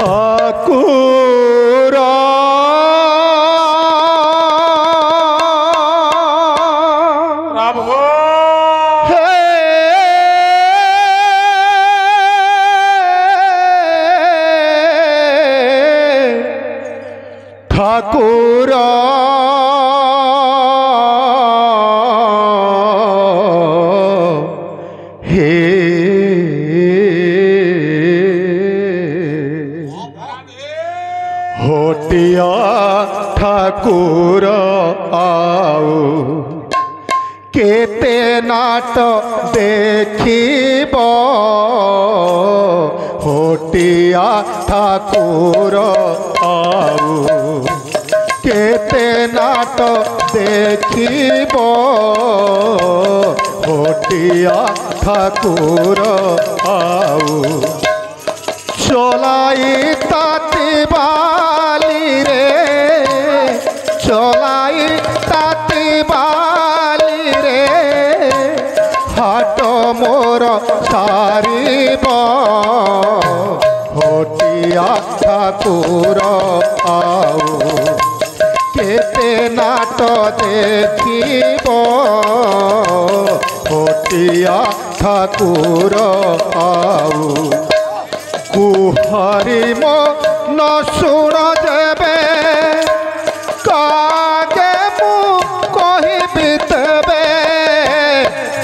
ठाकुर ठाकुर हे होटिया ठाकुर आओ केते नाट देखिब होटिया ठाकुर आओ केते नाट देखिब होटिया ठाकुर आओ चलाई ताती बाली रे चलाई ताती बाली रे हाट मोर सारिब होटिया ठाकुर आओ केते नाट देखिब होटिया ठाकुर आओ कुहरी मो न शुण जेबे कागे मु कहिबि तेबे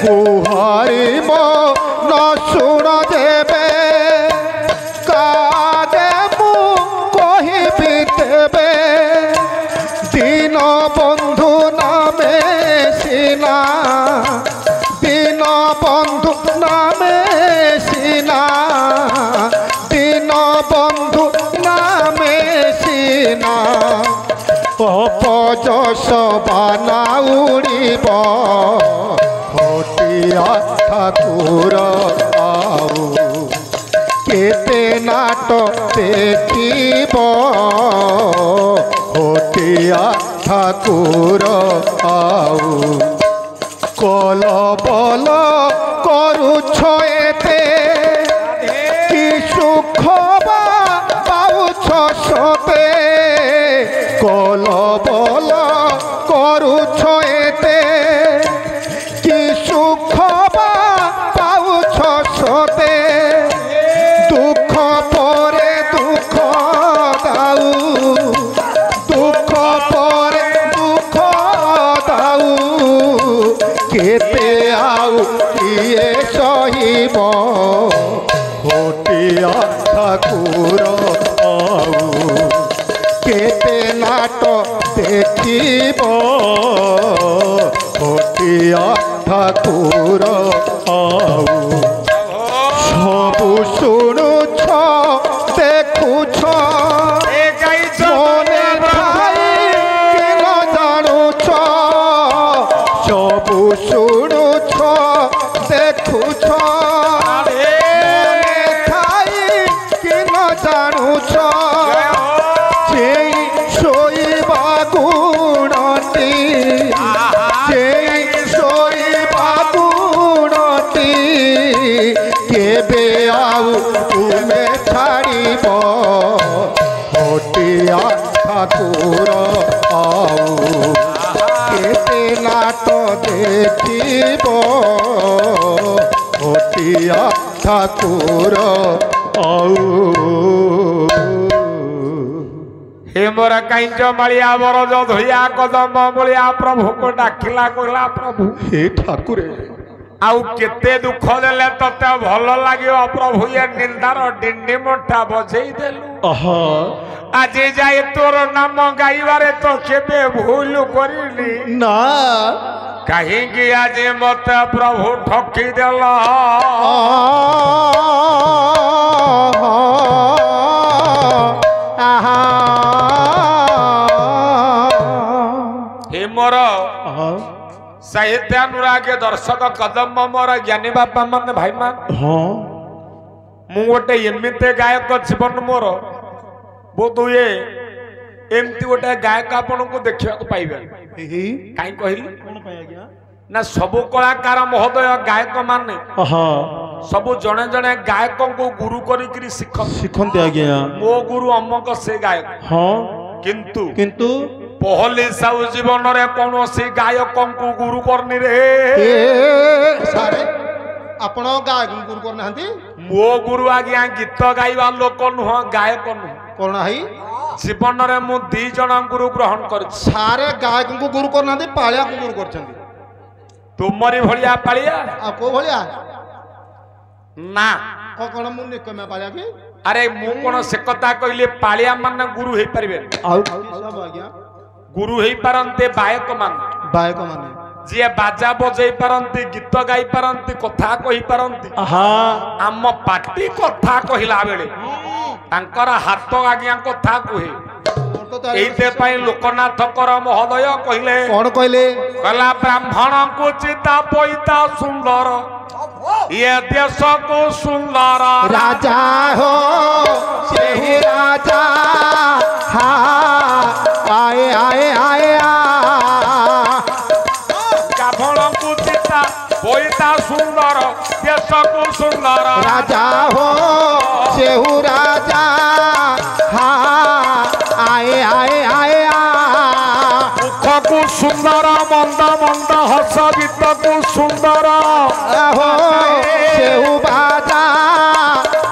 कुहरी मो न शुण जेबे कागे मु कहिबि तेबे दीन बंधु नामे सिना दीन बंधु नामे सिना दीन बंधु नामे सिना अपजस बाना उड़ीब होटिया ठाकुर आओ केते नाट देखिब होटिया ठाकुर आओ कल बल करुछ एते कि सुख पाउछ सते कल बल करुछ एते कि सुख पाउछ सते दुख परे दुख दाऊ दुख परे दुख दाऊ केते आउ किए सहिब होटिया ठाकुर आओ केते नाट देखिब होटिया ठाकुर आओ सबु शुणुछ देखुछ मने ठाई कि न जानुछ सबु शुणुछ देखुछ मने ठाई कि न जानुछ जेई शोइबा गुणती जेई शोइबा गुणती केबे आउ तुमे छाड़िब होटिया ठाकुर आओ केते नाट देखिब होटिया ठाकुर आओ हे मोर कांच मालिया बरज धोया कदम बलिया प्रभु को डाकिला कहला प्रभु हे ठाकुर आउ केते दुख देले तते भल लागियो प्रभु ये निंदार डिंडी मोटा बजई देलु आज जाए तोर नाम गाइबारे तो केबे भूल करिली ना कहीं आज मत प्रभु ठकी देला हे मोर साहित्यानुराग दर्शक कदम मोर ज्ञानी बापा मान भाई मान मु गोटे एमती गायक जीवन मोर बोध हुए एमती गोटे गायक आपण को देखा पाइबे कहीं कहली ना सबु कलाकार महोदय गायक माने सबु जने जने गायक को गुरु करी शिखंती आज्ञा मो गुरु अमक से गायक हाँ किंतु किंतु पहली साउ जीवन रे कोनो से गायक को गुरु करनी रे सारे आपण गायक गुरु करना हंती मो गुरु आज्ञा गीत गाइबा लोक नुह गायक नुह कौन है जीवन रे मु दी जन गुरु ग्रहण कर सारे गायक को गुरु करना पालिया को गुरु कर तुमरी भलिया पालिया आ को भलिया ना कौन मु निकम पालिया की अरे मु कोन से कथा कहले पालिया मान गुरु हे परिबे सब आज्ञा गुरु हे परंते बायक माने जी बाजा बजई पारंती गीत गाई पारंती कथा कही पारंती आम पार्टी कथा कहला बेले तांकर हाथ आज्ञा कथा कहे एइते पई लोकनाथ कर महोदय कहले कौन कहले कला ब्राह्मण को चिता पैता सुंदर ये देश को सुंदर राजा हो से राजा हा आए आए आए ब्राह्मण को चिता पैता सुंदर देश को सुंदर राजा हो सेहु राजा हा आए आए आए मुख को सुंदर मंद मंद हस गीत को सुंदर हो सेहु बाजा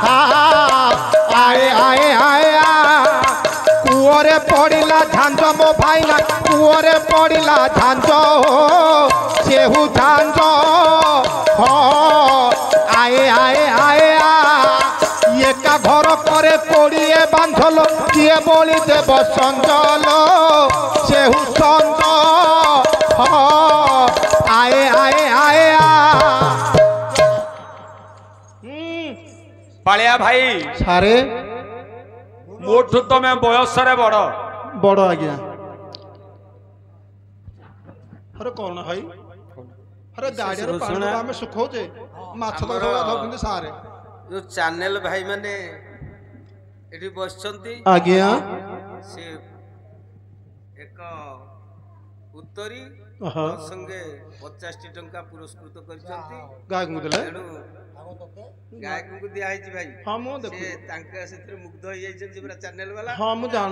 हा आए आए आए कुओरे पड़िला झांझ मो भाईना कुओरे पड़िला झांझ सेहु झांझ हो आए आए आए एका घर करे कोड़िए बांधल किए बोली देव संजल सेहु संज आए आए आए पालिया भाई सारे मोठू तमे बयस रे बड़ बड़ आज्ञा अरे कौन भाई अरे दाड़ियार पानी आमे सुखौचे माछ तो धरते सारे जो चैनल भाई माने एठी बसचंती आज्ञा से एक उत्तरी संगे 50 टंका पुरस्कृत करचंती गायक मुदले गायक को दिया है भाई हां मो देखो से तांका सेत्र मुग्ध होई जाय जे पूरा चैनल वाला हां मु जान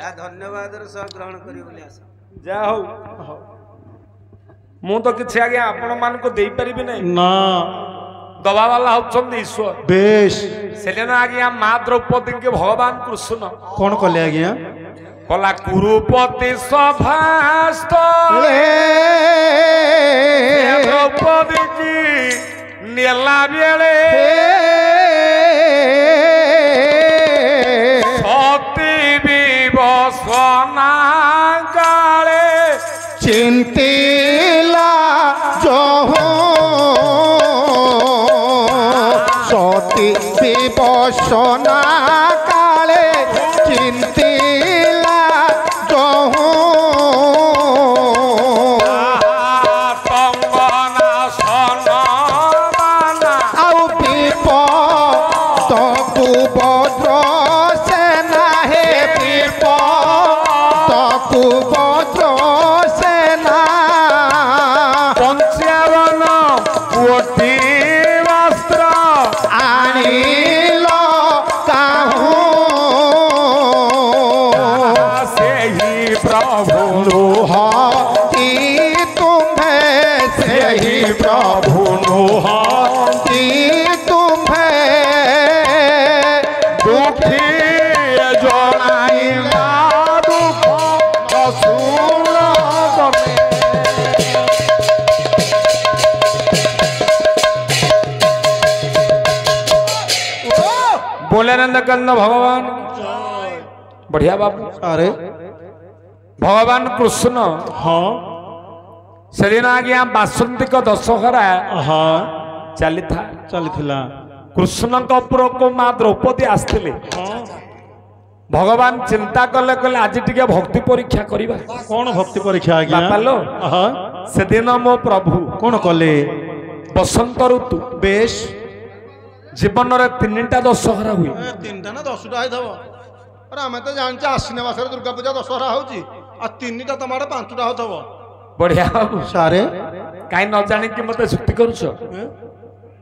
या धन्यवाद र सह ग्रहण करी बोली आशा जा हो मु तो किछि आगे आपण मान को देई परिबि नै ना दवा वाला होचंदी ईश्वर बेश सेलेना आगे मां द्रौपदी के भगवान कृष्ण कौन कहले आज्ञा कला कुरुपति सभास्त द्रौपदी की नेला बेले सती विवसना काले चिंतिला जो सती विवसना काले चिंतिला जो तंगना सनबाना आउ विपद कुभद्र सेना हे विपद कुभद्र सेना पंचावन कोटी वस्त्र आनिल काहू सेही प्रभु नुहति तुम्हें सेही प्रभु नुहति तुम्हें दुखी जनाइला दुख सुन बोले नंद कंद भगवान बढ़िया बाबू अरे भगवान कृष्ण हाँ सेदिन आज्ञा बासंतिक दशहरा हाँ चली था चलता कृष्ण को माँ द्रौपदी आसते भगवान चिंता कले कले आज टिके भक्ति परीक्षा करिबा कौन भक्ति परीक्षा आज्ञा बापा लो हाँ सेदिन मो प्रभु कौन कले बसंत ऋतु बेश जीवन रे 3टा दशहरा हुए 3टा ना 10टा होइथबो अरे हमें तो जानचे आश्विन मास दुर्गा पूजा दशहरा होची आ 3टा तमाडे 5टा होथबो बढ़िया बाबू सारे कहीं न जानी कि मत छुट्टी करुछ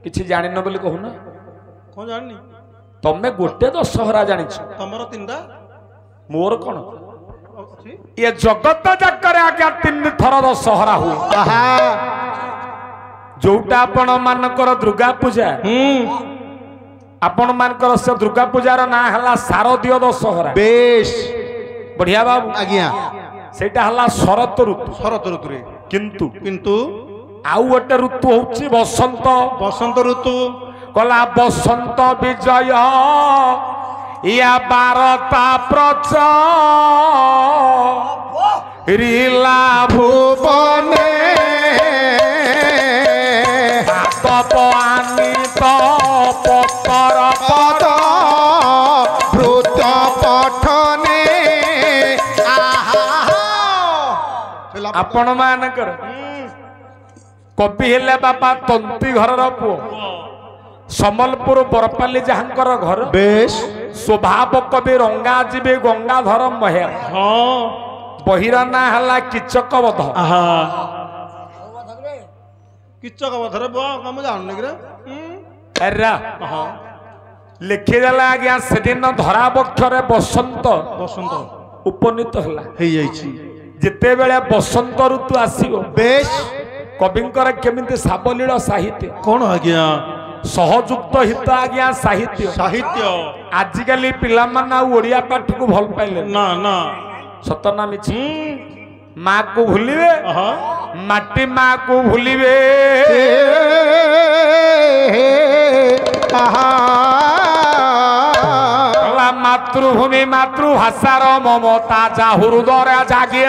किसी जान बोली कहूना कौन जानी तमें गोटे दशहरा जानी तमर तीनटा मोर कौन ये जगत जाकर आज्ञा 3 थर दशहरा हुए जोटा आपण मानकर दुर्गा पूजा आपण मानकर से दुर्गा पूजार ना हला शारदीय दशहरा बेश बढ़िया बाबू आज्ञा सेटा हला शरत ऋतु रे किंतु किंतु आउ गोटे ऋतु होची बसंत बसंत ऋतु कला बसंत विजय या बारता प्रचरिला भुवने तपआनित पतर पद भृत पठने आपण मानकर कवि हेले बाबा तंती घर पुओ समलपुर बरपाली जहांकर घर बेश स्वभाव कवि रंगा जीवी गंगाधर महेर हाँ बहिरा ना हला किचक बध किचक बधरे कम जानू रे एरा लिखिदेला आज्ञा से दिन धरा बक्षरे बसंत बसंत उपनीत हला हे जाइछि जिते बेले बसंत ऋतु आसीबो बेश कविंकर केमिति साबलील साहित्य कौन आज्ञा सहयुक्त हित आज्ञा साहित्य साहित्य आजिकली पिला माना ओडिया पाठ को भल पाइले ना ना सतना मिछि माँ को भूलिबे आहा माटी माँ को भूलिबे आहा मातृभूमि मातृभाषार ममता जा हृदय जागे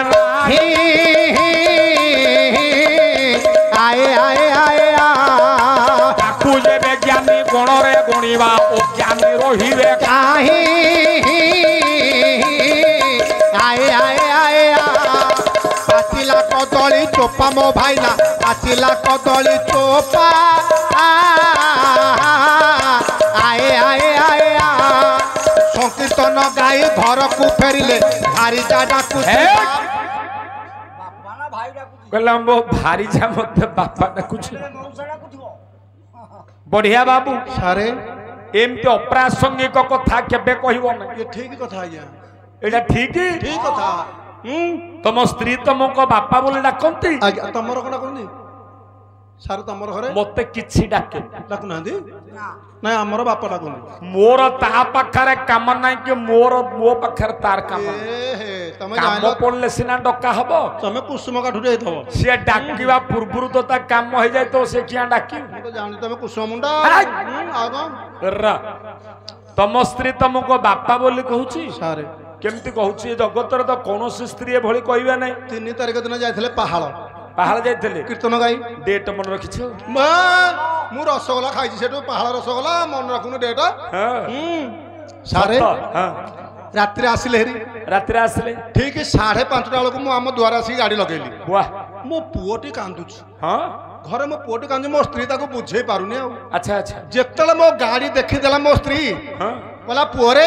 आए आए आए ताकू जेबे ज्ञानी गणरे गणिबा अज्ञानी रहिबे काहे आए आए आए पाचिला कदली चोपा मो भाईना पाचिला कदली चोपा आए आए आए संकीर्तन गाई घर को फेरिले भारी जाडा को कहला मो भारी जा मत बापा ना कुछ बढ़िया बाबू सारे एमती अप्रासंगिक कथा केबे कहबो ना ये ठीक कथा आज्ञा एटा ठीक ठीक कथा तम स्त्री तुमको बापा बोले डाकंती आज्ञा तमर कोना कोनी सारे तमर घरे मते किछि डाके डाकु नांदी ना हमर बापा डाकुनी मोर ता पाखरे काम नाही कि मोर मो पाखरे तार काम ए हे तमे काम जानो पड़ले सिना डका हबो तमे कुसुम काठु देथबो से डाकिबा पूर्वरु तो ता काम हो जाय तो से किया डाकी तो जानि तमे कुसुम मुंडा आगो रा तम स्त्री तुमको बापा बोली कहूची सारे केमती कहूची जगतर तो कोनोसी स्त्री भली कहबे नै 3 तारिख दिन जाइथले पहाड़ पहाड़ जाइथले कीर्तन गाई डेट मन रखिछो मु रसगोला खाइछि सेटो पहाड़ रसगोला मन रखुनु डेट हां सारे हां रात्रि आसिले हेरी रात्रि आसिले ठीक 5:30 बेलକୁ मु हम द्वार आसी गाड़ी लगेली वाह मो पुओटी कांदुछ हां घरे मो पुओटी कांदु मो स्त्री ताको बुझे पारुनी आ अच्छा अच्छा जेतले मो गाड़ी देखि देला मो स्त्री हां बोला पुओरे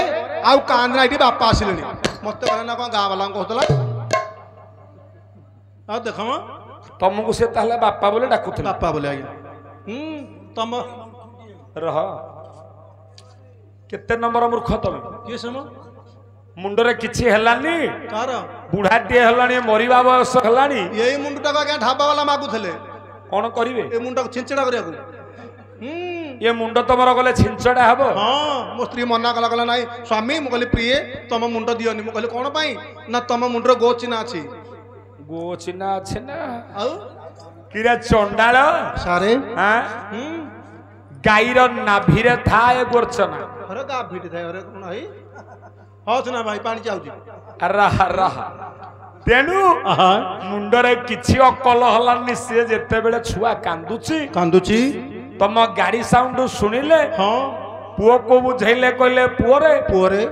आउ कांदना इटी बापा आसिलेनी मते कहला ना कोन गां वाला को होतला आ देखम तुमको से ताहले बापा बोले डाकुथले बापा बोले आज्ञा तम रह केते नंबर मूर्ख तमे के सम मुंडरे किछि हेलानी कार बुढ़ाटिए हेलानी मरिबा बयस हेलानी यही मुंडटा को आज्ञा ढाबा वाला मागुथले कोन करिवे ए मुंडा को छिंचड़ा करियाको ये मुंड तमर गले छिंचड़ा हबो हाँ मो स्त्री मना कला कला नाई स्वामी मु कहली प्रिय तम मुंड दियोनी मु कहली कोन पाई ना तम मुंडर गो चिन्ह अछि गो चिन्ह अछि ना आउ किरा चंडाळ सारे हां गाईर नाभिरे थाए गोरचना अरे गा भिटी थाए अरे कोन हई हस ना भाई पानी चाउची रहा रहा तेणु मुंडरे किछि अकल हलानी से जेते बेले छुआ कांदुची कांदुची तम गाड़ी साउंड सुनिले हाँ पुओ को बुझैले कहले पुओरे पुओरे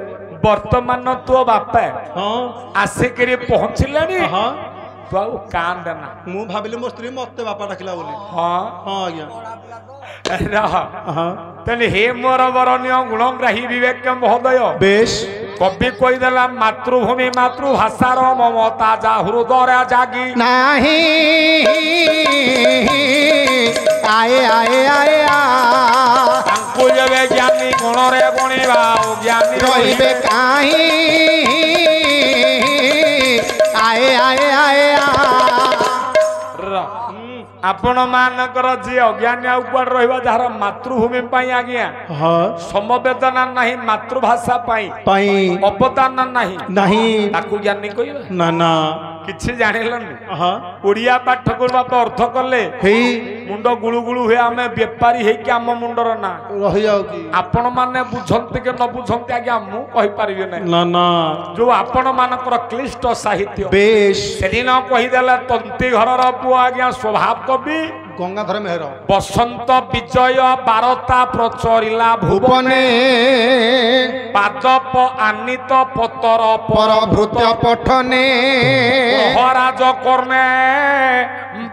वर्तमान तो बापा हाँ आसिकरी पहुंचलेनी हाँ तो आउ कांदना मु भाबिले मो स्त्री मते बापा डाकिला बोली हाँ हाँ आज्ञा रहा हाँ तने हे मोर वरण्य गुणग्राही विवेक महोदय बेश कवि कहीदेला मातृभूमि मातृभाषार ममता जा हृदय जागी नाही आए आए आए तांकु जेबे ज्ञानी गुणरे गुणिबा ज्ञानी रहिबे काहे आए आए आए आपण मानकर जी अज्ञानी ऊपर रहिबा जहार मातृभूमि पाई आज्ञा समवेदना नहीं मातृभाषा पाई अवदान नहीं नहीं ताकू ज्ञानी कहिबा ना ना किछि जानिलनी ओडिया पाठ करबा तो अर्थ कले हेई मुंड गुळु गुळु हुए आमे व्यापारी हे कि आम मुंडर ना रहि जाउची आपण माने बुझंती के न बुझंती आज्ञा मु कहि परिबे नै ना ना जो आपण मानकर क्लिष्ट साहित्य बेश सेदिन कहि देला तंती घरर पुआ आज्ञा स्वभाव कवि गंगाधर मेहर बसंत विजय बारता प्रचरिला भुवने पादप आनित पतर परभृत्य पठने महाराज कर्णे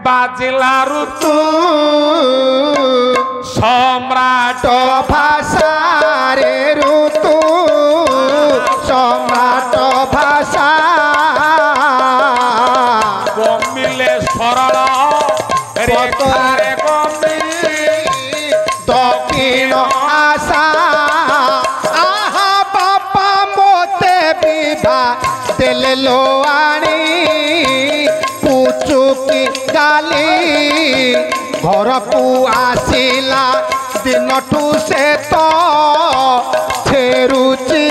बाजिला ऋतु सम्राट भाषा रे ऋतु सम्राट भाषा कमिले सरल रेखारे कमि दक्षिण आशा आहा बापा मोते विभा देले लो आनी पुचुकी गाली घर को आसिला दिनठू से तो फेरुची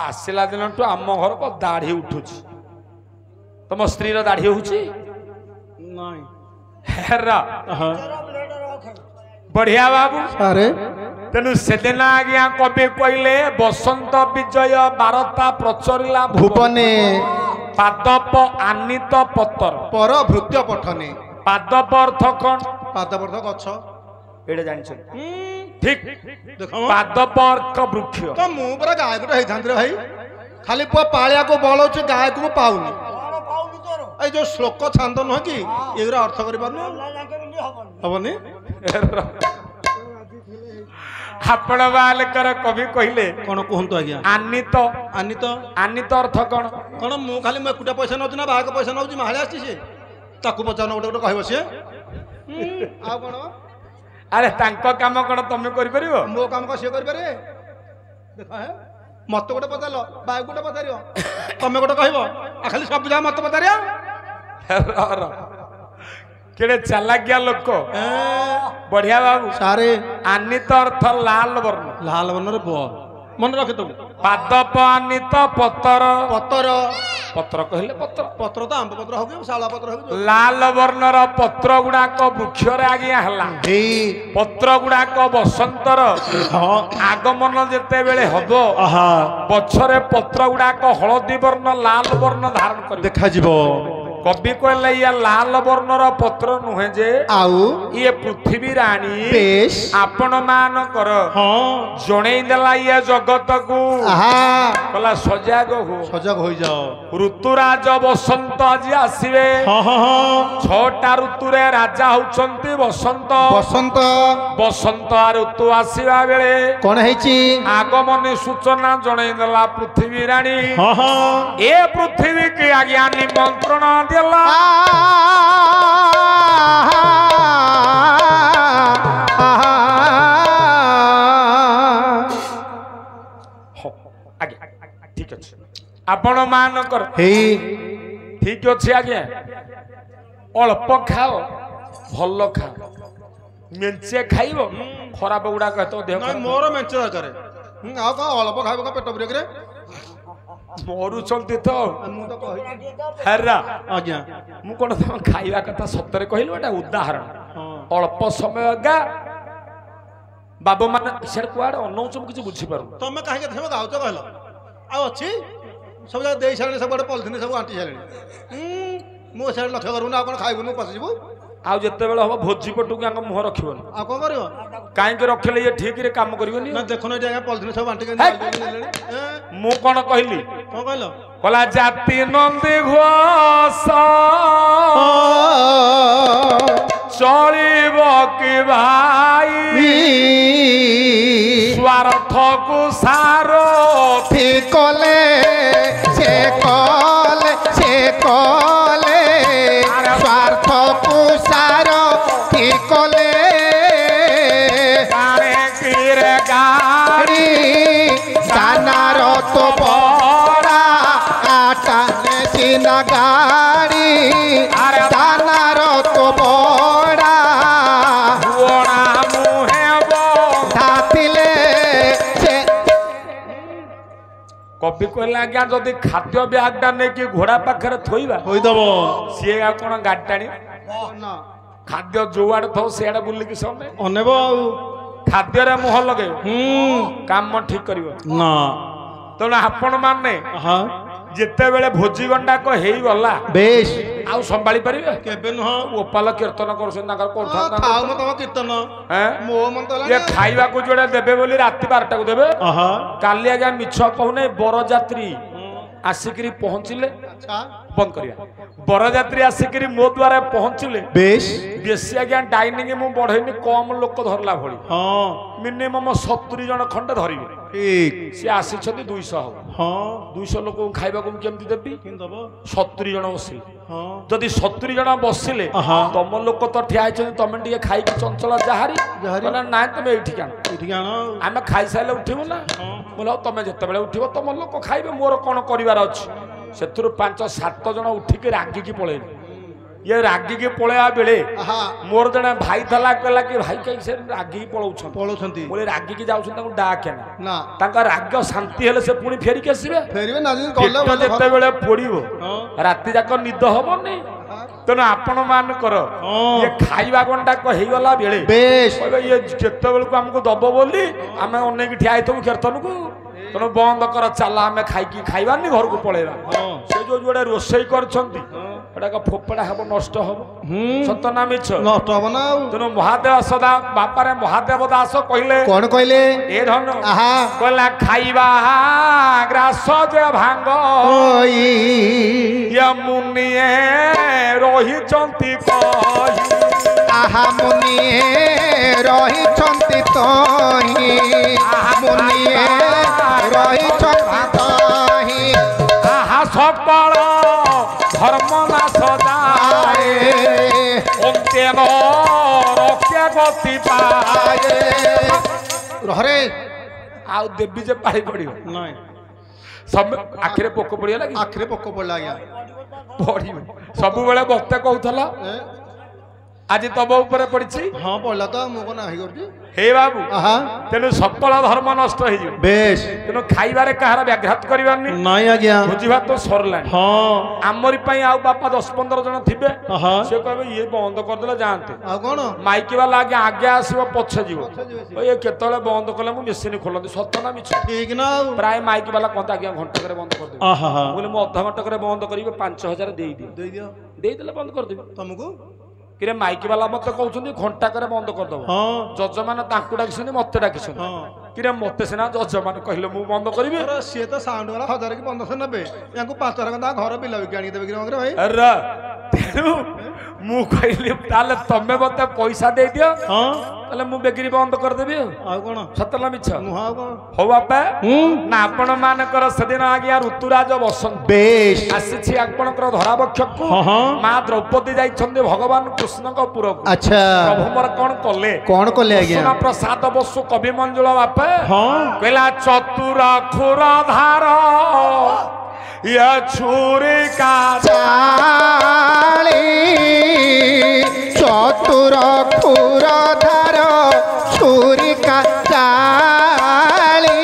आसला दिन आम घर को दाढ़ी उठुची तुम स्त्री दाढ़ी होची हेरा बढ़िया बाबू अरे तेणु सेदिन आज्ञा कवि कहले बसंत विजय बारता प्रचरिला भुवने पादप आनित पतर पर भृत्य पठने पादप अर्थ कौन पादप अर्थ गछ एडे जानिछ ठीक देखो पादप अर्थ वृक्ष तो मु पूरा गाय गुटे हेथांतरे भाई खाली पुआ पाळिया को बळौछ गाय को पाउनी ए जो श्लोक छांद न कि एगरा अर्थ करि पारनु हबनी आपण बालकर कवि कहले कोन कहंतु आज्ञा आनित आनित आनित अर्थ कौन कोन मु खाली म एकुटा पैसा नउछ ना बाहा को पैसा नउछ माहाले आछि से ताकू पचानो गोटे गोटे कहबो से आ कोन अरे तांको काम कोन तमे करि परिबो मो काम को से करि पारे देखा है मत गोटे पचारलो बाय गोटे पचारियो तमे गोटे कहबो आ खाली सब जा मत पचारिया केड़े चालाकिया लोक बढ़िया बाबू सारे आनित अर्थ लाल वर्ण रे पुआ मन रखे तो पादप आनित पतर पतर पत्र कहले पत्र पत्र तो आंब पत्र हो शाला पत्र हो लाल वर्णर पत्र गुड़ाक वृक्ष आज्ञा हला पत्र गुड़ाक बसंतर आगमन जेते बेले हबो पछरे पत्र गुड़ाक हलदी वर्ण लाल वर्ण धारण कर देखा जीवो कवि कहले या लाल वर्णर पत्र नुहे जे आउ ये पृथ्वी रानी बेश आपण मानकर जणई देला ये जगत को कला सजाग हो जाओ ऋतुराज बसंत आज आसीबे छटा ऋतुरे राजा होचंती बसंत बसंत बसंत ऋतु आसीबा बेले कोन हेची आगमन सूचना जणई देला पृथ्वी रानी ए पृथ्वी के आज्ञा निमंत्रण देला आगे ठीक अच्छे आपण मानकर ठीक अच्छे आगे अल्प खाओ भल खाओ मेंचे खाइबो खराब गुडा कहतो देह मोर मेंचे दरकार आ का अल्प खाइबो का पेट ब्रेक रे मरुचंती तो मु तो कहि हेरा आज्ञा मु कोन तम खाइबा कथा सत्तरे कहिलो एटा उदाहरण अल्प समय गा बाबू माने सेर कुआड अनौचम किछ बुझी पारु तमे काहे के गाउच कहलो आ अछि सब जा देई साले सब पॉलिथिन सब आंटी साले मु सेर लक्ष्य करू ना कोन खाइबो नु पसिबो आ जते बेले हबो भोजी पटु के अंग मुह रखिबो आ को करियो काई के रखले ये ठीक रे काम करिवनी ना देखो ना जगह पॉलिथिन सब आंटी के मु कोन कहली कोन कहलो कला जाति नंदी घोष चलिब कि भाई स्वार्थ को ସାର କଲେ ସେ କଲେ ସେ କଲେ ସ୍ୱାର୍ଥକୁ ସାର କଲେ କିରେ ଗାଡ଼ି ଦାନାର ତ ବଡ଼ା ଆଟାନେ ସିନା ଗାଡ଼ି ଦାନାର ତ ବଡ଼ା ବୁଣା ମୁହେ ଧାଥିଲେ ସେ କବି କହିଲା ଆଜ୍ଞା ଯଦି ଖାଦ୍ୟ ବ୍ୟାଗଟା ନେଇକି ଘୋଡ଼ା ପାଖରେ ଥୋଇବା ହୋଇଦବ ସିଏ ଆଉ କଣ ଗାଡି ଟାଣି ଖାଦ୍ୟ ଯୋଉଆଡେ ଥାଉ ସିଆଡେ ବୁଲିକି ସନେ ଅନେବ ଆଉ ଖାଦ୍ୟରେ ମୁହଁ ଲଗେଇବ କାମ ଠିକ କରିବ ନା ତେଣୁ ଆପଣ ମାନେ ହଁ ଯେତେବେଳେ ଭୋଜି ଗଣ୍ଡାକ ହେଇଗଲା ବେଶ ଆଉ ସମ୍ଭାଳି ପାରିବେ କେବେ ନୁହଁ ଗୋପାଲ କୀର୍ତ୍ତନ କରୁଛନ୍ତି ତାଙ୍କର କରୁଥାନ୍ତି ଥାଉ ମ ତମ କୀର୍ତ୍ତନ ମୋ ମନ ତ ଇଏ ଖାଇବାକୁ ଯୋଉଟା ଦେବେ ବୋଲି ରାତି 12ଟାକୁ ଦେବେ ଆହା କାଲି ଆଜ୍ଞା ମିଛ କହୁନେ ବରଯାତ୍ରୀ ଆସିକିରି ପହଞ୍ଚିଲେ ବନ୍ଦ କରିବା ବରଯାତ୍ରୀ ଆସିକିରି ମୋ ଦ୍ୱାରା ପହଞ୍ଚିଲେ ବେଶ ବେଶୀ ଆଜ୍ଞା ଡାଇନିଂ ମୁଁ ବଢେଇନି କମ ଲୋକ ଧରିଲା ଭଳି ହଁ ମିନିମମ 70 ଜଣ ଖଣ୍ଡେ ଧରିବେ ଠିକ ସେ ଆସିଛନ୍ତି 200 ହବ ହଁ 200 ଲୋକଙ୍କୁ ଖାଇବାକୁ ମୁଁ କେମିତି ଦେବି କେମିତି ଦବ 70 ଜଣ ବସିଲେ ହଁ ଯଦି 70 ଜଣ ବସିଲେ ଆହା। ତମ ଲୋକ ତ ଠିଆ ହେଇଛନ୍ତି ତମେ ଟିକେ ଖାଇକି ଚଞ୍ଚଳ ଯାହାରି ଯାହାରି। କହିଲେ ନାଇଁ ତମେ ଏଇଠିକି ଆଣ ଏଠିକି ଆଣ ଆମେ ଖାଇସାରିଲେ ଉଠିବୁ ନା ବୋଲେ ତମେ ଯେତେବେଳେ ଉଠିବ ତମ ଲୋକ ଖାଇବେ ମୋର କଣ କରିବାର ଅଛି ସେଥିରୁ 5-7 ଜଣ ଉଠିକି ରାଗିକି ପଳେଇଲେ ଇଏ ରାଗିକି ପଳେଇବା ବେଳେ ଆହା ମୋର ଜଣେ ଭାଇ ଥିଲା କହିଲା କି ଭାଇ କାହିଁ ସେ ରାଗିକି ପଳଉଛନ୍ତି ବୋଲେ ରାଗିକି ଯାଉଛନ୍ତି ତାଙ୍କୁ ଡାକେ ନା ନା ତାଙ୍କ ରାଗ ଶାନ୍ତି ହେଲେ ସେ ପୁଣି ଫେରିକି ଆସିବେ ଫେରିବେ ନା ଯଦି ପେଟ ଗଲେ ଯେତେବେଳେ ପୋଡିବ ହଁ ରାତି ଯାକ ନିଦ ହବନି ତେଣୁ ଆପଣ ମାନଙ୍କର ହଁ। ଇଏ ଖାଇବା ଗଣ୍ଡାକ ହେଇଗଲା ବେଳେ ବେଶ କହିବେ ଇଏ କେତେବେଳକୁ ଆମକୁ ଦବ ବୋଲି ଆମେ ଅନେଇକି ଠିଆ ହେଇଥିବୁ କୀର୍ତ୍ତନକୁ ତେଣୁ ବନ୍ଦ କର ଚାଲ ଆମେ ଖାଇକି ଖାଇବାନି ଘରକୁ ପଳେଇବା ହଁ ସେ ଯୋଉ ଯୋଉଟା ରୋଷେଇ କରିଛନ୍ତି ଏଟାକ ଫୋପଡ଼ା ହବ ନଷ୍ଟ ହବ ସତ ନା ମିଛ ନଷ୍ଟ ହବ ନା ଆଉ ତେଣୁ ମହାଦେବ ସଦା ବାପାରେ ମହାଦେବ ଦାସ କହିଲେ କଣ କହିଲେ ଏ ଧନ ଆହା କହିଲା ଖାଇବା ଗ୍ରାସ ଯେ ଭାଙ୍ଗ ଓଇ ଇଏ ମୁନିଏ ରହିଛନ୍ତି କହି ଆହା ମୁନିଏ ରହିଛନ୍ତି ତହିଁ ମୁନିଏ ରହିଛନ୍ତି ତହିଁ ଆହା ସକଳ ଧର୍ମ ନାଶ ଯାଏ ଅନ୍ତେମ ରକ୍ଷା ଗତି ପାଏ ରହରେ ଆଉ ଦେବୀ ଯେ ପାଳି ପଡିବ ନାଇଁ ଆଖିରେ ପୋକ ପଡିଗଲା କି ଆଖିରେ ପୋକ ପଡିଲା ଆଜ୍ଞା ପଡିବ ସବୁବେଳେ ମତେ କହୁଥିଲା ଆଜି ତବ ଉପରେ ପଡିଛି ହଁ ପଡିଲା ତ ମୁଁ କଣ ନାହିଁ କରୁଛି ହେ ବାବୁ ଆହା ତେଣୁ ସକଳ ଧର୍ମ ନଷ୍ଟ ହେଇଯିବ ବେଶ ତେଣୁ ଖାଇବାରେ କାହାର ବ୍ୟାଘାତ କରିବାନି ନାଇଁ ଆଜ୍ଞା ଭୋଜି ଭାତ ସରିଲାଣି ହଁ ଆମରି ପାଇଁ ଆଉ ବାପା 10-15 ଜଣ ଥିବେ ଆହା ସେ କହିବେ ଇଏ ବନ୍ଦ କରିଦେଲେ ଯାଆନ୍ତେ ଆଉ କଣ ମାଇକି ବାଲା ଆଜ୍ଞା ଆଗେ ଆସିବ ପଛେ ଯିବ ଇଏ କେତେବେଳେ ବନ୍ଦ କଲେ ମୁଁ ମେସିନ ଖୋଲନ୍ତି ସତ ନା ମିଛ ଠିକ ନା ଆଉ ପ୍ରାୟ ମାଇକି ବାଲା କହନ୍ତି ଆଜ୍ଞା ଘଣ୍ଟାକରେ ବନ୍ଦ କରିଦେବି ଆହା ମୁଁ କହିଲି ମୁଁ ଅଧଘଣ୍ଟାକରେ ବନ୍ଦ କରିବି 5000 ଦେଇଦିଅ ଦେଇଦିଅ ଦେଇଦେଲେ ବନ୍ଦ କରିଦେବି ତମକୁ କିରେ ମାଇକି ବାଲା ମତେ କହୁଛନ୍ତି ଘଣ୍ଟାକରେ ବନ୍ଦ କରିଦବ ହଁ ଯଜମାନ ତାଙ୍କୁ ଡାକିଛନ୍ତି ମତେ ଡାକିଛନ୍ତି ହଁ କିରେ ମତେ ସିନା ଯଜମାନ କହିଲେ ମୁଁ ବନ୍ଦ କରିବି ସିଏ ତ ସାଉଣ୍ଡ ବାଲା 1000 କି 1500 ନେବେ ୟାଙ୍କୁ 5000 ଟଙ୍କା ଘର ବିଲ ବିକି ଆଣିକି ଦେବେ କି ଭାଇ ଆରେ ତେଣୁ ମୁଁ କହିଲି ତାହେଲେ ତମେ ମତେ ପଇସା ଦେଇଦିଅ ହଁ ତାହେଲେ ମୁଁ ବେକରୀ ବନ୍ଦ କରିଦେବି ଆଉ କଣ ସତ ନା ମିଛ ନୁହଁ ଆଉ କଣ ହଉ ବାପା ନା ଆପଣ ମାନଙ୍କର ସେଦିନ ଆଜ୍ଞା ଋତୁରାଜ ବସନ୍ତ ବେଶ ଆସିଛି ଆପଣଙ୍କର ଧରାବକ୍ଷକୁ ହଁ ମା ଦ୍ରୌପଦୀ ଯାଇଛନ୍ତି ଭଗବାନ କୃଷ୍ଣଙ୍କ ପୁରକୁ ଆଚ୍ଛା ପ୍ରଭୁ ମୋର କଣ କଲେ ଆଜ୍ଞା ପ୍ରସାଦ ବସୁ କବି ମଞ୍ଜୁଳ ବାପା ହଁ କହିଲା ଚତୁର ଖୁର ଧାର ଇଏ ଛୁରୀ ଚାଳି ଚତୁର ଖୁର ଧାର ଛୁରୀ ଚାଳି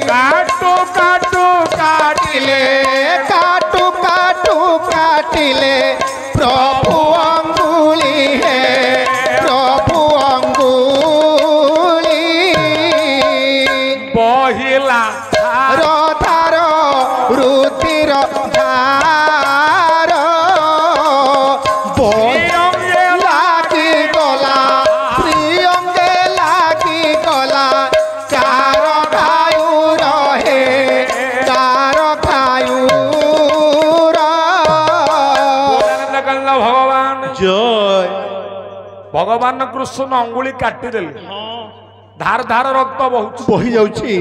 କାଟୁ କାଟୁ କାଟିଲେ କାଟୁ କାଟୁ କାଟିଲେ ପ୍ରଭୁ ଅଙ୍ଗୁଳି ହେ ପ୍ରଭୁ ଅଙ୍ଗୁଳି ବହିଲା ଧାର ରୁଧିର ଧାର ଲାଗିଗଲା ପ୍ରିୟଙ୍ଗେ ଲାଗିଗଲା କାର ଖାୟୁ ରହେ କାର ଖାୟୁ ଭଗବାନ ଜୟ ଭଗବାନ କୃଷ୍ଣ ଅଙ୍ଗୁଳି କାଟିଦେଲେ ଧାର ଧାର ରକ୍ତ ବହୁଛି ବହି ଯାଉଛି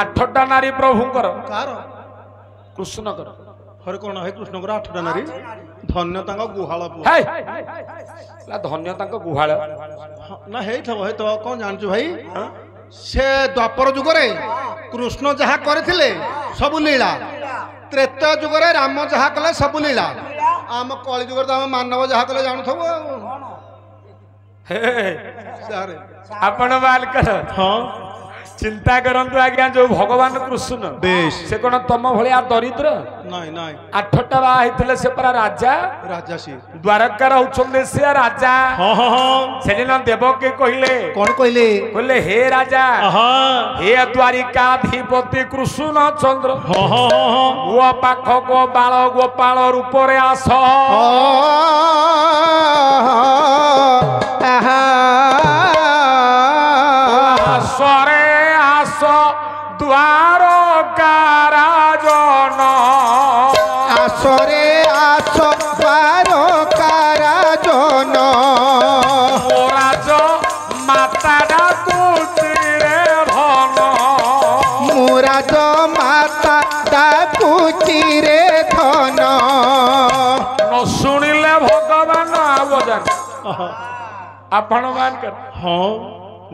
8ଟା ନାରୀ ପ୍ରଭୁଙ୍କର କାର କୃଷ୍ଣଙ୍କର ହରେ କଣ ହେ କୃଷ୍ଣଙ୍କର 8ଟା ନାରୀ ଧନ୍ୟ ତାଙ୍କ ଗୁହାଳ ପୁଅ ହେଇ ଧନ୍ୟ ତାଙ୍କ ଗୁହାଳ ନା ହେଇଥିବ କଣ ଜାଣିଛୁ ଭାଇ ସେ ଦ୍ୱାପର ଯୁଗରେ କୃଷ୍ଣ ଯାହା କରିଥିଲେ ସବୁ ଲୀଳା ତ୍ରେତୟା ଯୁଗରେ ରାମ ଯାହା କଲେ ସବୁ ଲୀଳା ଆମ କଳି ଯୁଗରେ ତ ଆମ ମାନବ ଯାହା କଲେ ଜାଣୁଥିବ ଆପଣ ବାଲକର ହଁ ଚିନ୍ତା କରନ୍ତୁ ଆଜ୍ଞା ଯୋଉ ଭଗବାନ କୃଷ୍ଣ ବେଶ ସେ କଣ ତମ ଭଳିଆ ଦରିଦ୍ର ନାଇଁ ନାଇଁ 8ଟା ବାହା ହେଇଥିଲେ ସେ ପରା ରାଜା ରାଜା ସିଏ ଦ୍ୱାରକା ରହୁଛନ୍ତି ସେ ରାଜା ସେଦିନ ଦେବକୀ କହିଲେ କଣ କହିଲେ କହିଲେ ହେ ରାଜା ହେ ଦ୍ୱାରିକାଧିପତି କୃଷ୍ଣ ଚନ୍ଦ୍ର ମୋ ପାଖକୁ ବାଳ ଗୋପାଳ ରୂପରେ ଆସ ଆସରେ ଆସ ଦ୍ୱାରକାର ଜନ আসরে আস দ্বারকার জন রাজ মাতা ডাকুচিরে ধন মুরাজ মাতা ডাকুচিরে ধন ন শুনিলে ভগবান আবজান আপন মান কর হ্যাঁ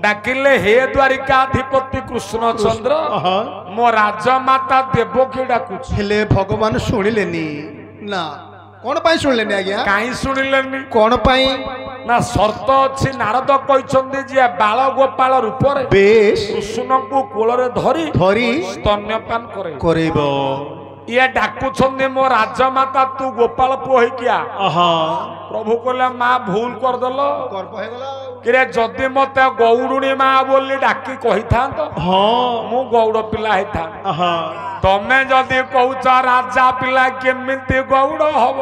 ডাকিলে হে দ্বারিকাধিপতি কৃষ্ণ চন্দ্র মো রাজমাতা দেবকী ডাকুছি হেলে ভগবান শুনিলেনি না কোন পাই শুনিলেনি আজ্ঞা কাই শুনিলেনি কোন পাই না শর্ত ଅଛି নারদ କହିଛନ୍ତି যে বাଳ ଗୋପାଳ ରୂପରେ বেশ କୃଷ୍ଣଙ୍କୁ କୋଳରେ ଧରି ধরি ସ୍ତନ୍ୟପାନ କରେ করিব ଇଏ ଡାକୁଛନ୍ତି ମୋ ରାଜମାତା ତୁ ଗୋପାଳ ପୁଅ ହେଇକିଆ ପ୍ରଭୁ କହିଲେ ମା ଭୁଲ କରିଦେଲ গর্ব হয়ে গেল କିରେ ଯଦି ମତେ ଗୌଡୁଣୀ ମା ବୋଲି ଡାକି କହିଥାନ୍ତ ମୁଁ ଗୌଡ ପିଲା ହେଇଥାନ୍ତି ତମେ ଯଦି କହୁଛ ରାଜା ପିଲା କେମିତି ଗୌଡ ହବ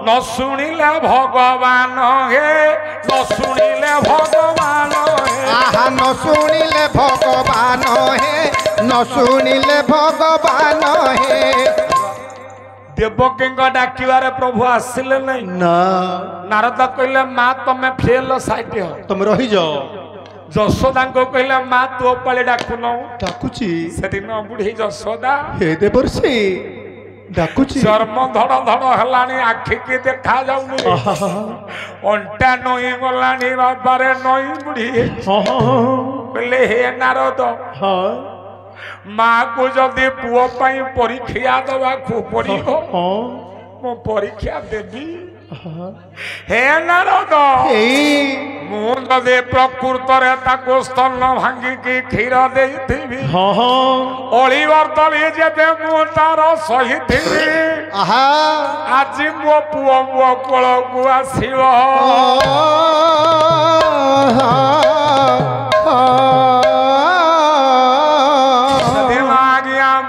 ନ ଶୁଣିଲେ ଭଗବାନ ହେ ନ ଶୁଣିଲେ ଭଗବାନ আহা ন শুনিলে ভগবান হে ন শুনিলে ভগবান হে ଦେବକୀଙ୍କ ଡାକିବାରେ ପ୍ରଭୁ ଆସିଲେ ନାହିଁ না ନାରଦ କହିଲେ ମା ତମେ ଫେଲ ସାଇଟ ହ তুমি রহিযাও ଯଶୋଦାଙ୍କୁ କହିଲେ ମା ତୋ ପାଳି ଡାକୁନ ডাকুচি ସେଦିନ ବୁଢୀ ଯଶୋଦା হে দেবর্ষি ডাকুচি ଚର୍ମ ଧଡ଼ ଧଡ଼ ହେଲାଣି ଆଖିକି ଦେଖା ଯାଉନି ଅଣ୍ଟା ନଈ ଗଲାଣି ବାବାରେ ନଈ ବୁଢୀ କହିଲେ ହେ ନାରଦ ମା କୁ ଯଦି ପୁଅ ପାଇଁ ପରୀକ୍ଷା ଦେବାକୁ ପଡିବ ମୁଁ ପରୀକ୍ଷା ଦେବି ହେ ନାରଦ ମୁଁ ଯଦି ପ୍ରକୃତରେ ତାକୁ ସ୍ତନ ଭାଙ୍ଗିକି କ୍ଷୀର ଦେଇଥିବି ଅଳିବର୍ତ୍ତବି ଯେବେ ମୁଁ ତାର ସହିଥିବି ଆଜି ମୋ ପୁଅ ମୋ କୋଳକୁ ଆସିବ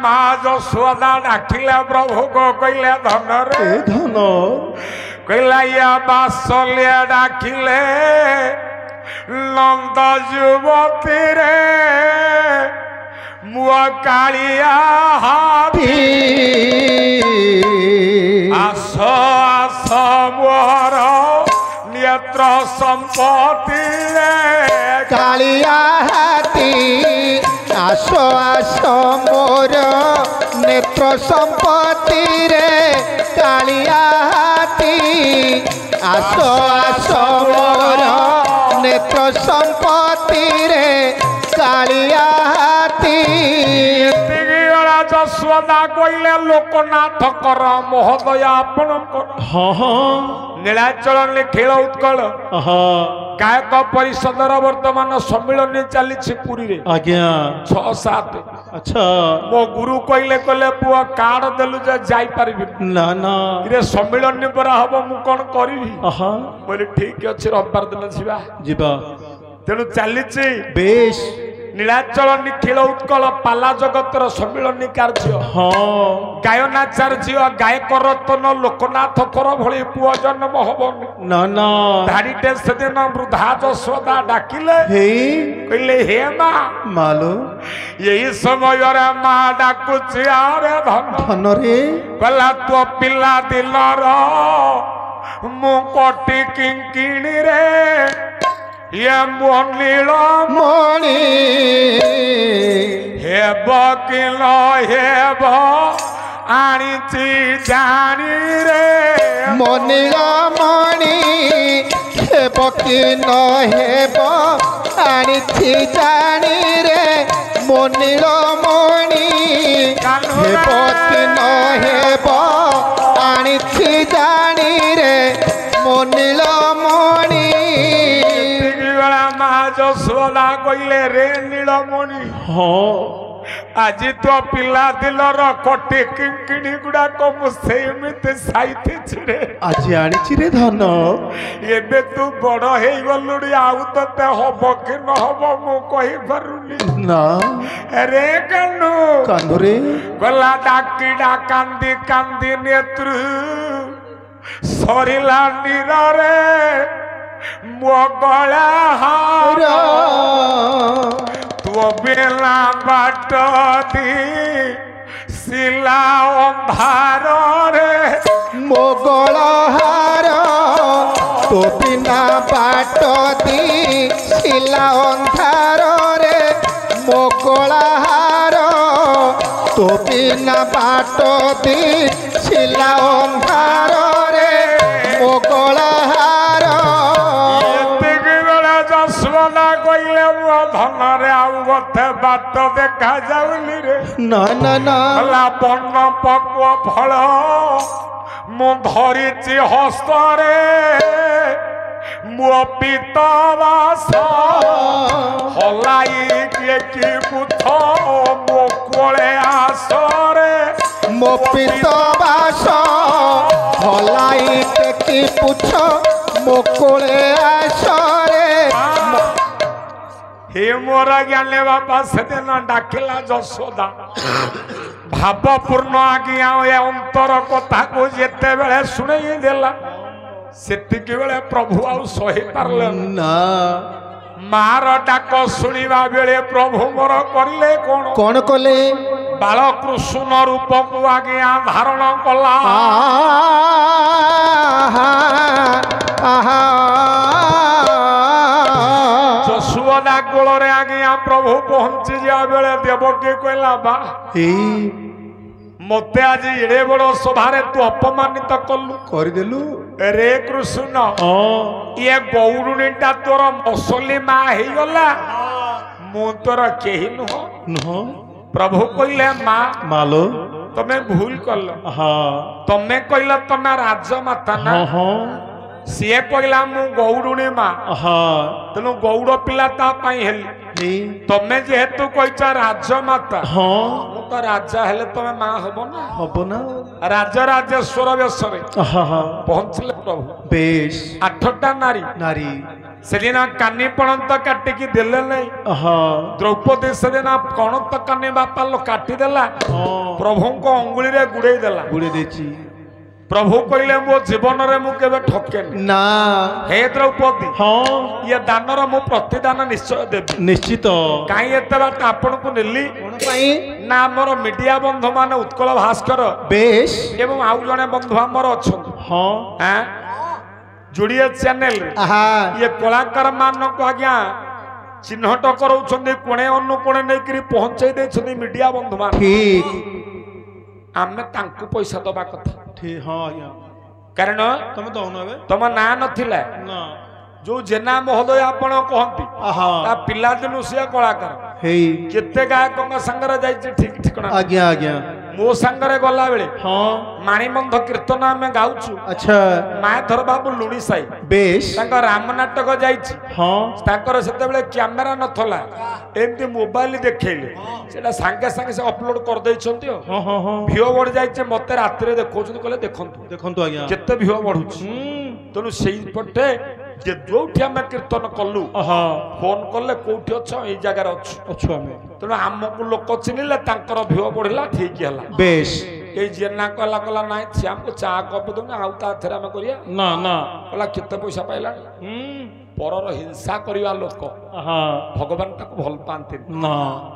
ମା ଯଶୋଦା ଡାକିଲା ପ୍ରଭୁକୁ କହିଲେ ଧନରେ ধন କହିଲା ୟା ବାସଲ୍ୟ ଡାକିଲେ ନନ୍ଦ ଯୁବତୀରେ ମୁଅ କାଳିଆ ହାତୀ ଆସ ଆସ ମୋର ନେତ୍ର ସମ୍ପତ୍ତିରେ কালিয়া হাতি আসো আসো মোর নেত্র সম্পত্তি রে কালিয়া হাতি আসো আসো মোর নেত্র সম্পত্তি রে কালিয়া হাতি ଯଶୋଦା କହିଲେ ଲୋକନାଥଙ୍କର ମହୋଦୟ ଆପଣଙ୍କର ନୀଳାଚଳ ନିଖିଳ ଉତ୍କଳ ଗାୟକ ପରିଷଦର ବର୍ତ୍ତମାନ ସମ୍ମିଳନୀ ଚାଲିଛି ପୁରୀରେ ଆଜ୍ଞା 6-7 ଆଚ୍ଛା ମୋ ଗୁରୁ କହିଲେ ପୁଅ କାର୍ଡ ଦେଲୁ ଯେ ଯାଇପାରିବି ନା ନା ରେ ସମ୍ମିଳନୀ ପରା ହବ ମୁଁ କଣ କରିବି କହିଲି ଠିକ ଅଛି ରବିବାର ଦିନ ଯିବା ଯିବା ତେଣୁ ଚାଲିଛି ବେଶ ନୀଳାଚଳ ନିଖିଳ ଉତ୍କଳ ପାଲା ଜଗତର ସମ୍ମିଳନୀ କାର୍ଯ୍ୟ ଗାୟନାଚାର୍ଯ୍ୟ ଗାୟକ ରତ୍ନ ଲୋକନାଥଙ୍କର ଭଳି ପୁଅ ଜନ୍ମ ହବନି ନା ନା ଧାଡ଼ିଟେ ସେଦିନ ବୃଦ୍ଧା ଯଶୋଦା ଡାକିଲେ କହିଲେ ହେ ମା ମାଲୋ ଏଇ ସମୟରେ ମା ଡାକୁଛି ଆରେ ଧନରେ କହିଲା ତୋ ପିଲା ଦିନର ମୁଁ କୋଟି କିଙ୍କିଣୀରେ ଇଏ ମନିଳ ମଣି ହେବ କି ନ ହେବ ଆଣିଛି ଜାଣିରେ ମନିଳ ମଣି ହେବ କି ନ ହେବ ଆଣିଛି ଜାଣିରେ ମନିଳ ମଣି ହେବ କି ନ ହେବ ଆଣିଛି ଜାଣିରେ ମନିଳ ମଣି ବେଳା ମା ଯଶୋଦା କହିଲେ ରେ ନୀଳମଣି ଆଜି ତ ପିଲା ଦିଲର କୋଟି କିଙ୍କିଣୀ ଗୁଡାକ ମୁଁ ସେମିତି ସାଇଥିଛି ରେ ଆଜି ଆଣିଛି ରେ ଧନ ଏବେ ତୁ ବଡ ହେଇଗଲୁଣି ଆଉ ତତେ ହବ କି ନ ହବ ମୁଁ କହିପାରୁନି ନା ରେ କାନୁ କାନ୍ଦୁରେ ଗଲା ଡାକିଡା କାନ୍ଦି କାନ୍ଦି ନେତ୍ରୁ ସରିଲା ନିରରେ ମୋ ଗଳା ହାର ତୁ ବେଲା ବାଟ ଦି ଶିଲା ଅନ୍ଧାରରେ ମୋ ଗଳ ହାର ତୋ ବିନା ବାଟ ଦି ଶିଲା ଅନ୍ଧାରରେ ମୋ ଗଳ ହାର ତୋ ବିନା ବାଟ ଦି ଶିଲା ଅନ୍ଧାରରେ ମୋ ଗଳ ହାର ଏତିକି ବେଳେ ଯଶୋଦା କହିଲେ ମୋ ଧନରେ ଆଉ ଗୋଟେ ବାଟ ଦେଖା ଯାଉନି ରେ ନା ନା ନା ହେଲା ବନ ପକ୍ୱ ଫଳ ମୁଁ ଧରିଛି ହସ୍ତରେ ମୋ ପିତବାସ ହଲାଇ କି ବୁଥ ମୋ କୋଳେ ଆସରେ ମୋ ପିତ ବାସ ହଲାଇ ଟେକି ପୁଛ ମୋ କୋଳେ ଆସରେ हे मोर ज्ञाने बापा सेदिन डाकिला यशोदा भावपूर्ण आज्ञा ए अंतर कथा को जेते बेले सुनेई देला सेतिकी बेले प्रभु आउ सही पारले ना मार डाक सुनिबा बेले प्रभु मोर करले कोन कौन कले बालकृष्ण रूप को आज्ञा धारण कला ଯଶୋଦା କୋଳରେ ଆଜ୍ଞା ପ୍ରଭୁ ପହଞ୍ଚି ଯିବା ବେଳେ ଦେବକୀ କହିଲା ବା ମତେ ଆଜି ଏଡେ ବଡ ସଭାରେ ତୁ ଅପମାନିତ କଲୁ କରିଦେଲୁ ରେ କୃଷ୍ଣ ଇଏ ଗୌରୁଣୀଟା ତୋର ମସଲି ମା ହେଇଗଲା ମୁଁ ତୋର କେହି ନୁହଁ ପ୍ରଭୁ କହିଲେ ମା ମାଲୋ ତମେ ଭୁଲ କଲ ତମେ କହିଲ ତମେ ରାଜମାତା ନା ସିଏ କହିଲା ମୁଁ ଗୌରୁଣୀ ମା ତେଣୁ ଗୌଡ଼ ପିଲା ତା ପାଇଁ ହେଲି ତମେ ଯେହେତୁ କହିଛ ରାଜମାତା ମୁଁ ତ ରାଜା ହେଲେ ତମେ ମା ହବ ନା ରାଜରାଜେଶ୍ୱର ବେଶରେ ପହଞ୍ଚିଲେ ପ୍ରଭୁ ବେଶ 8ଟା ନାରୀ ସେଦିନ କାନି ପଣନ୍ତ କାଟିକି ଦେଲେ ନାହିଁ ଦ୍ରୌପଦୀ ସେଦିନ ପଣନ୍ତ କାନି ବାପା କାଟିଦେଲା ପ୍ରଭୁଙ୍କ ଅଙ୍ଗୁଳିରେ ଗୁଡେଇ ଦେଲା ଗୁଡେଇ ଦେଇଛି प्रभु कहले मो जीवन रे मु केबे ठकेनी ना हे द्रौपदी ये दानर मु प्रतिदान निश्चय देबी निश्चित काई एते बात आपन को नेली कोन पई ना हमर मीडिया बंधु माने उत्कल भास्कर बेश एवं आउ जने बंधु हमर अछन हां जोड़िए चैनल ये कलाकार मान को आज्ञा चिन्हट करौछन्दी कोणे अनुकोणे नै करी पहुंचाई देछन्दी मीडिया बंधु मान ठीक आमे तांकु पैसा दबा कथा ठीक हां कारण तुम दउन बे तुम ना नथिला ना जो जेना महोदय आपण कहंती ता पिला दिनु से कलाकार हेई केते गायक संगर जाई ठीक ठिकना आज्ञा आज्ञा मो संगरे गला बेले हां माणिबंध कीर्तन आमे गाउछु अच्छा मायधर बाबू लुणी साई बेश तांका राम नाटक जाईछि हां तांकर सेते बेले कैमरा नथला एमती मोबाइल देखैले सेटा संगे संगे से अपलोड कर दैछन्ती हां हां हां ভিউ बढ़ जाईছে मते रात रे देखौछन्ती कहले देखंतु आज्ञा केते ভিউ बढ़ुछि तनु सेई पटे जे जोठी हम कीर्तन कलु फोन कले कोठी अछ ए जगह रे अछ हमें तनु हमकु लोक चिनिले तांकर ভিউ बढ़ला ठीक हला बेश ए जेना कला कला नाइ श्याम को चा कप दो ना आउ ता थरा में करिया ना ना कला केते पैसा पाइला परर हिंसा करिवा लोक हाँ भगवान ताको भल पाते ना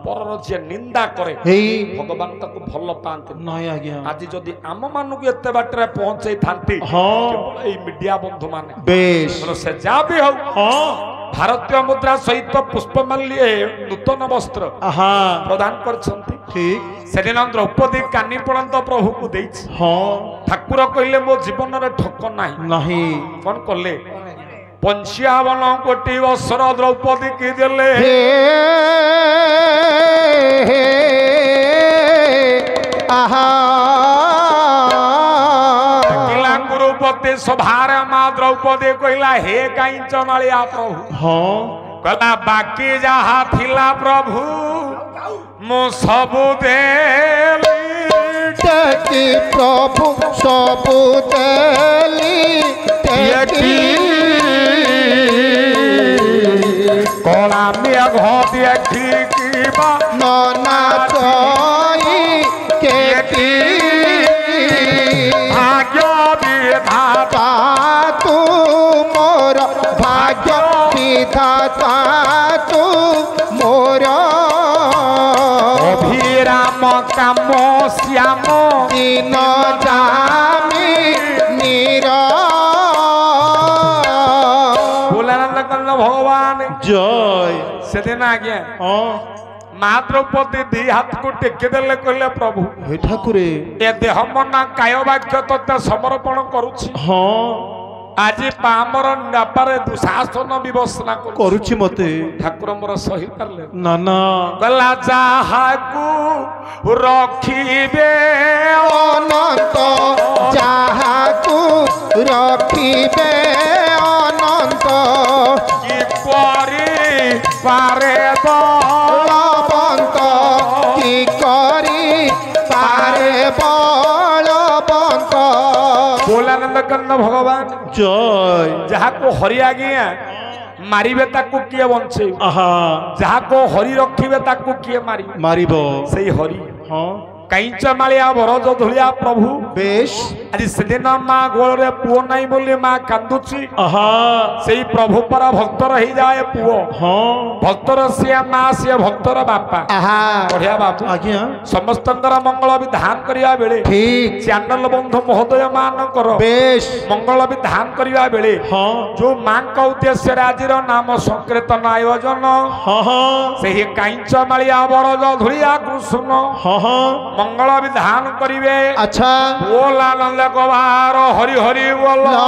परर जे निंदा करे हे भगवान ताको भल पाते नहीं आज्ञा आज जदि आम मानू एते बाटरे पहुंचई थांती हाँ केवल एई मीडिया बंधु माने बेश से जा भी हो हाँ भारतीय मुद्रा सहित पुष्पमाल्य नूतन वस्त्र हाँ प्रदान करछंती ठीक सेदिन द्रौपदी कानी पड़ंत प्रभु को देछि हाँ ठाकुर कहले मो जीवन रे ठक नाही नहीं कौन कले 55 कोटी वर्षर द्रौपदी की देले हे आहा किला गुरुपति सभार माँ द्रौपदी कहला हे कहीं चमालिया प्रभु हाँ कहला बाकी जहा थिला प्रभु मु सबु देली टेकी प्रभु सबु देली टेकी कला मेघ देखी किबा नना तोई केटी भाग्य विधाता तू मोर भाग्य विधाता तू मोर अभिराम काम श्याम दिन जामी नीरा भोलानंद कन्न भगवान जय सेदिन आज्ञा हाँ माँ द्रौपदी दी हाथ को टेकी देले कहले प्रभु हे ठाकुरे ए देह मना काय वाक्य तत्व समर्पण करुछि हाँ आज पामर नापारे दुशासन विवसना करुछि मते ठाकुर मोर सही पारले ना ना गला जाहाकू रखिबे अनंत जाहाकू रखिबे अनंत की परी पारे बलवंत की करी पारे बलवंत बोलानंद कन्न भगवान जय जहा को हरि आज्ञा मारिबे ताकू किए बंचे आहा जहा को हरि रखिबे ताकू किए मारी मारिबो सेई हरि हाँ कैंच मालिया बरज धुलिया प्रभु बेश आज सेदिन माँ गोलरे पुओ नहीं बोली माँ कांदुची आहा सेई प्रभु पर भक्त रही जाए पुओ हाँ भक्तर सिया माँ सिया भक्तर बापा आहा बढ़िया बाबू आज्ञा समस्तंकर मंगल विधान करिया बेले ठीक चैनल बंधु महोदय मानकर बेश मंगल विधान करिया बेले हाँ जो माँ का उद्देश्य आज नाम संकीर्तन आयोजन हाँ हाँ से कैंच मालिया बरज धुलिया कृष्ण हाँ हाँ मंगल विधान करिवे अच्छा बोलानंद कबार हरि हरि बोल ला